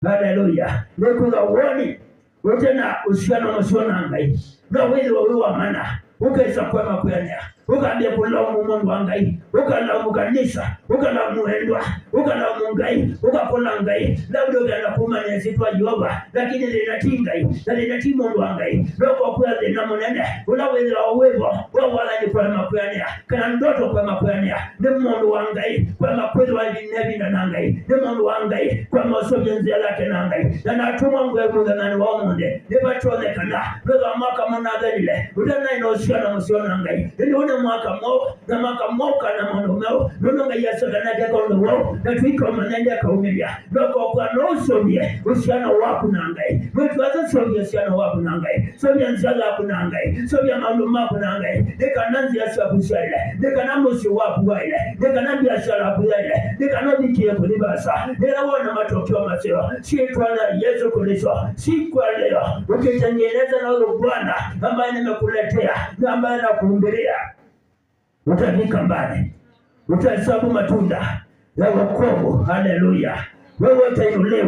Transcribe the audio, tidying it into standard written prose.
Haleluya. Nikuza uoni utena usiano masiona ngai no withi wa mana ukaisa kwema kwenea ukaambia kulaumu Mungu wa ngai ukalaumu kanisa ukalaumu hendwa ukalaumu ngai ukakola ngai labda ukaenda kumanya sitwa Jehova lakini linatii ngai na linatii Mungu wa ngai loko kwa thina munene ulawithi wa uwezo wala ni kwema kwenea kana ndoto kwema kwenea ni Mungu wa ngai kwema kweli wa nebi na ngai ni Mungu wa ngai kwema sojenzi lake na ngai na natuma ngwevu ngani wa munde nibatole kana ndoto mwaka munadhalile utana inosiana msiona ngai ndio mwaka mo na mwaka moka na monomeo nono ngai yasogana kwa ndo na twiko manende kaumilia ndoko kwa nosomie usiana waku na ngai mtu waza somie usiana waku na ngai somie nzala waku na ngai somie maluma waku na ngai nika nanzi ya sabu shaile nika namusi waku waile nika nambi ya shala waku waile nika nabi kie kulibasa nika wana matokeo maseo sietwa na Yesu Kristo siku ya leo ukitengeneza na ule Bwana ambaye nimekuletea na ambaye nakuhumbiria utafika mbali, utahesabu matunda ya wokovu. Haleluya. Wewe utainuliwa.